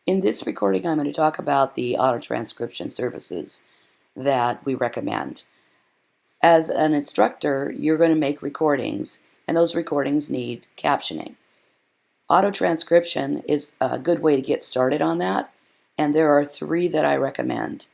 In this recording, I'm going to talk about the auto-transcription services that we recommend. As an instructor, you're going to make recordings, and those recordings need captioning. Auto-transcription is a good way to get started on that, and there are three that I recommend.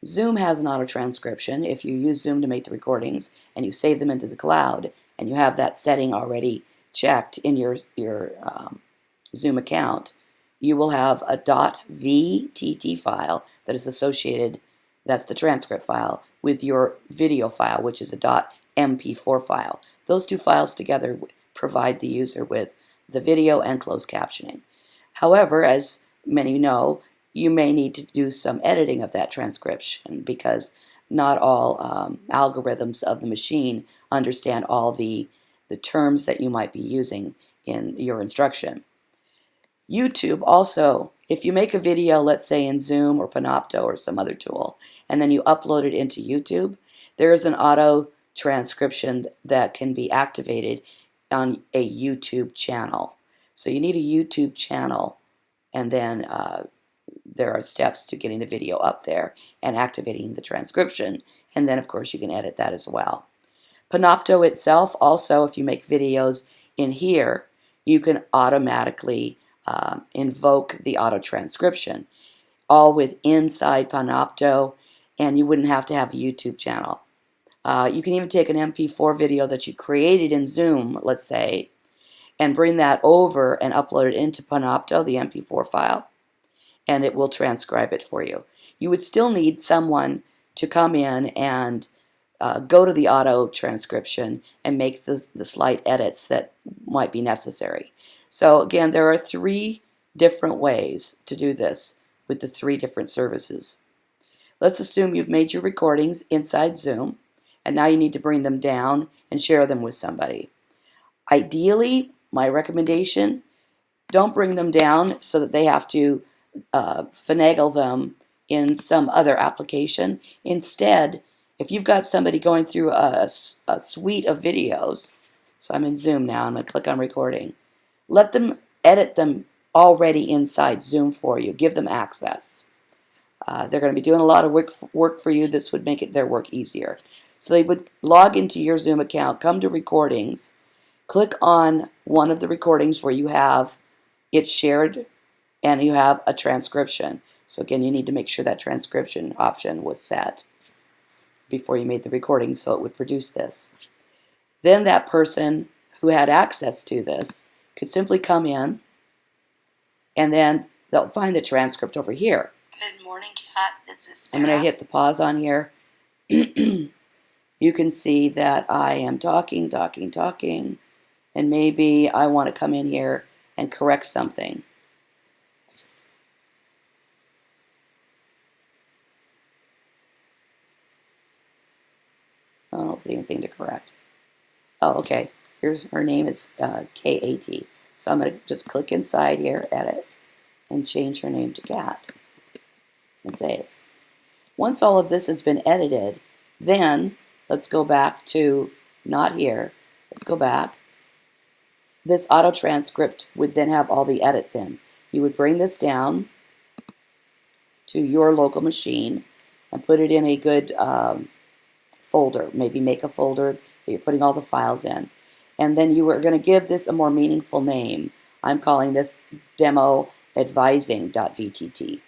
Zoom has an auto-transcription. If you use Zoom to make the recordings and you save them into the cloud, and you have that setting already checked in your Zoom account, you will have a .vtt file that is associated, that's the transcript file, with your video file, which is a .mp4 file. Those two files together provide the user with the video and closed captioning. However, as many know, you may need to do some editing of that transcription because not all algorithms of the machine understand all the terms that you might be using in your instruction. YouTube also, if you make a video, let's say in Zoom or Panopto or some other tool, and then you upload it into YouTube, there is an auto transcription that can be activated on a YouTube channel. So you need a YouTube channel, and then there are steps to getting the video up there and activating the transcription, and then of course you can edit that as well. Panopto itself also, if you make videos in here, you can automatically invoke the auto-transcription, all with inside Panopto, and you wouldn't have to have a YouTube channel. You can even take an MP4 video that you created in Zoom, let's say, and bring that over and upload it into Panopto, the MP4 file, and it will transcribe it for you. You would still need someone to come in and go to the auto-transcription and make the slight edits that might be necessary. So again, there are three different ways to do this with the three different services. Let's assume you've made your recordings inside Zoom, and now you need to bring them down and share them with somebody. Ideally, my recommendation, don't bring them down so that they have to finagle them in some other application. Instead, if you've got somebody going through a suite of videos, so I'm in Zoom now, I'm going to click on recording, let them edit them already inside Zoom for you. Give them access. They're going to be doing a lot of work for you. This would make their work easier. So they would log into your Zoom account, come to recordings, click on one of the recordings where you have it shared and you have a transcription. So again, you need to make sure that transcription option was set before you made the recording so it would produce this. Then that person who had access to this could simply come in, and then they'll find the transcript over here. Good morning, Kat. This is Sarah. I'm going to hit the pause on here. You can see that I am talking, and maybe I want to come in here and correct something. I don't see anything to correct. Oh, okay. Here's her name is K-A-T. So I'm going to just click inside here, edit, and change her name to Kat, and save. Once all of this has been edited, then let's go back to, not here, let's go back. This auto-transcript would then have all the edits in. You would bring this down to your local machine and put it in a good folder. Maybe make a folder that you're putting all the files in. And then you are going to give this a more meaningful name. I'm calling this demo advising.vtt.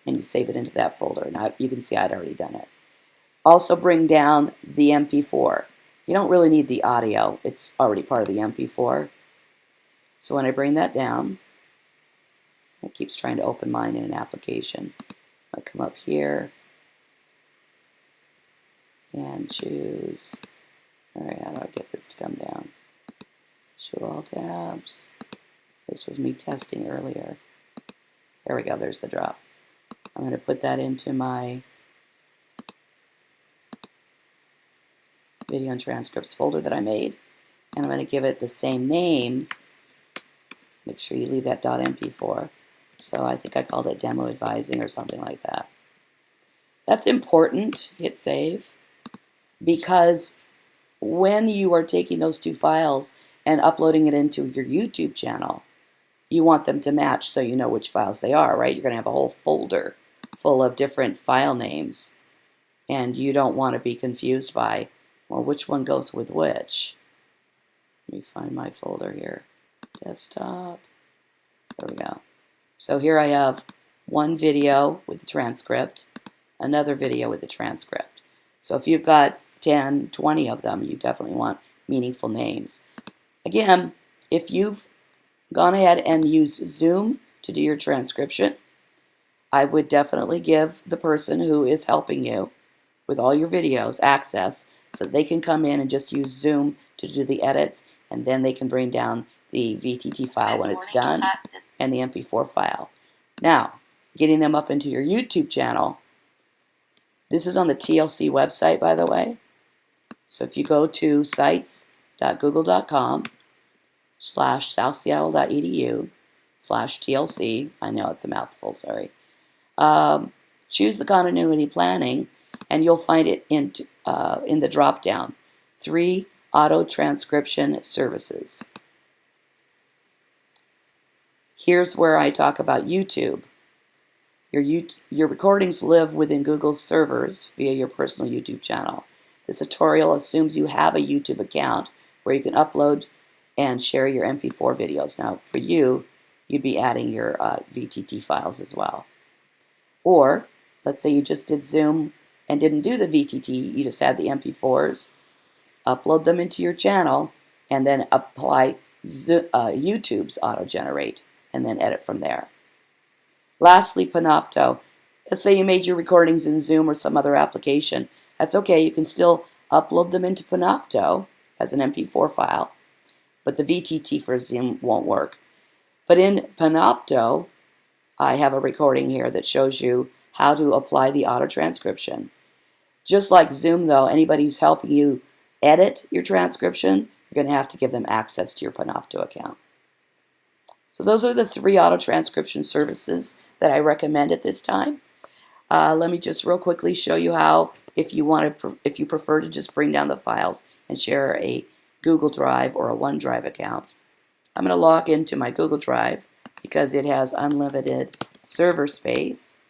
And you save it into that folder. Now you can see I'd already done it. Also bring down the MP4. You don't really need the audio. It's already part of the MP4. So when I bring that down, it keeps trying to open mine in an application. I come up here and choose, all right, how do I get this to come down? Show all tabs. This was me testing earlier. There we go, there's the drop. I'm going to put that into my video and transcripts folder that I made, and I'm going to give it the same name. Make sure you leave that .mp4. So I think I called it demo advising or something like that. That's important. Hit save, because when you are taking those two files and uploading it into your YouTube channel, you want them to match so you know which files they are, right? You're going to have a whole folder full of different file names, and you don't want to be confused by, well, which one goes with which. Let me find my folder here. Desktop. There we go. So here I have one video with the transcript, another video with the transcript. So if you've got 10, 20 of them, you definitely want meaningful names. Again, if you've gone ahead and used Zoom to do your transcription, I would definitely give the person who is helping you with all your videos access so that they can come in and just use Zoom to do the edits, and then they can bring down the VTT file when it's done and the MP4 file. Now, getting them up into your YouTube channel, this is on the TLC website, by the way. So if you go to sites.google.com/southseattle.edu/TLC, I know it's a mouthful, sorry. Choose the continuity planning, and you'll find it in the drop-down. 3 auto-transcription services. Here's where I talk about YouTube. Your recordings live within Google's servers via your personal YouTube channel. This tutorial assumes you have a YouTube account where you can upload and share your MP4 videos. Now, for you, you'd be adding your VTT files as well. Or, let's say you just did Zoom and didn't do the VTT, you just had the MP4s, upload them into your channel, and then apply YouTube's auto-generate, and then edit from there. Lastly, Panopto. Let's say you made your recordings in Zoom or some other application. That's okay, you can still upload them into Panopto as an MP4 file, but the VTT for Zoom won't work. But in Panopto, I have a recording here that shows you how to apply the auto-transcription. Just like Zoom, though, anybody who's helping you edit your transcription, you're going to have to give them access to your Panopto account. So those are the 3 auto-transcription services that I recommend at this time. Let me just real quickly show you how, if you prefer to just bring down the files and share a Google Drive or a OneDrive account. I'm going to log into my Google Drive because it has unlimited server space.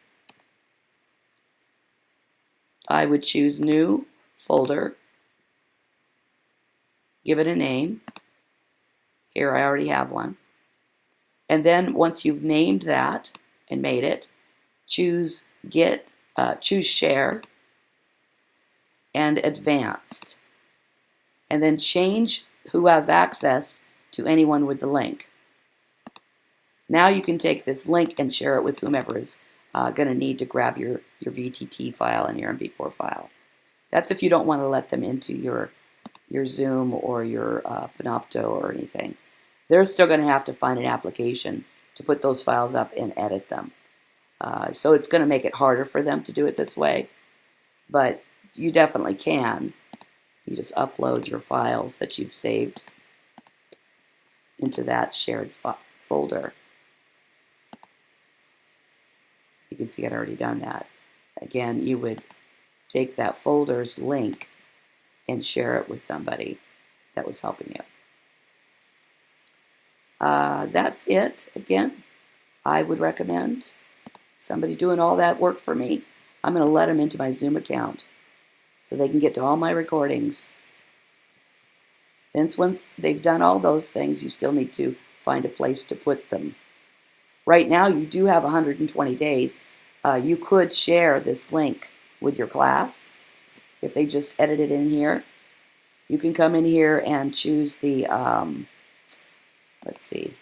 I would choose New Folder, give it a name. Here I already have one. And then once you've named that and made it, choose Share and Advanced. And then change who has access to anyone with the link. Now you can take this link and share it with whomever is going to need to grab your VTT file and your MP4 file. That's if you don't want to let them into your Zoom or your Panopto or anything. They're still going to have to find an application to put those files up and edit them. So it's going to make it harder for them to do it this way, but you definitely can. You just upload your files that you've saved into that shared folder. You can see I'd already done that. Again, you would take that folder's link and share it with somebody that was helping you. That's it. Again, I would recommend somebody doing all that work for me. I'm going to let them into my Zoom account so they can get to all my recordings. Then once they've done all those things, you still need to find a place to put them. Right now, you do have 120 days. You could share this link with your class if they just edit it in here. You can come in here and choose the, let's see,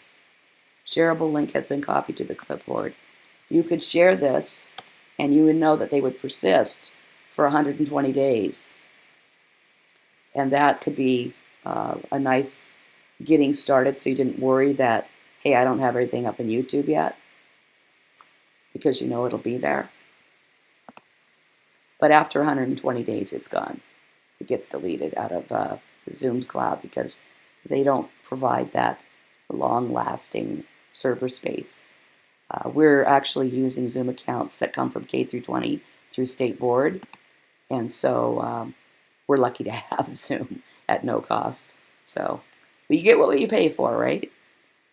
shareable link has been copied to the clipboard. You could share this, and you would know that they would persist for 120 days. And that could be a nice getting started so you didn't worry that, hey, I don't have everything up in YouTube yet, because you know it'll be there. But after 120 days, it's gone. It gets deleted out of the Zoom cloud because they don't provide that long-lasting server space. We're actually using Zoom accounts that come from K through 20 through State Board, and so we're lucky to have Zoom at no cost. So you get what you pay for, right?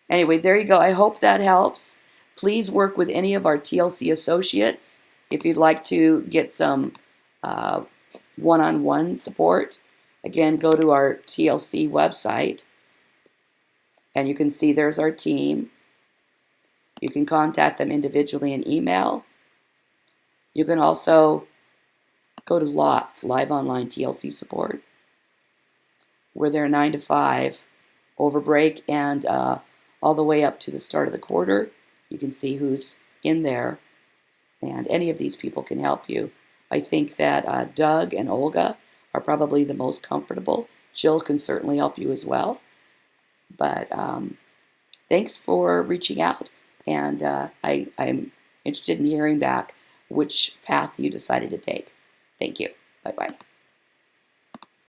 Anyway, there you go. I hope that helps. Please work with any of our TLC associates if you'd like to get some one-on-one support. Again, go to our TLC website, and you can see there's our team. You can contact them individually in email. You can also go to LOTS, Live Online TLC Support. We're there 9 to 5 over break and all the way up to the start of the quarter. You can see who's in there, and any of these people can help you. I think that Doug and Olga are probably the most comfortable. Jill can certainly help you as well. But thanks for reaching out, and I'm interested in hearing back which path you decided to take. Thank you. Bye-bye.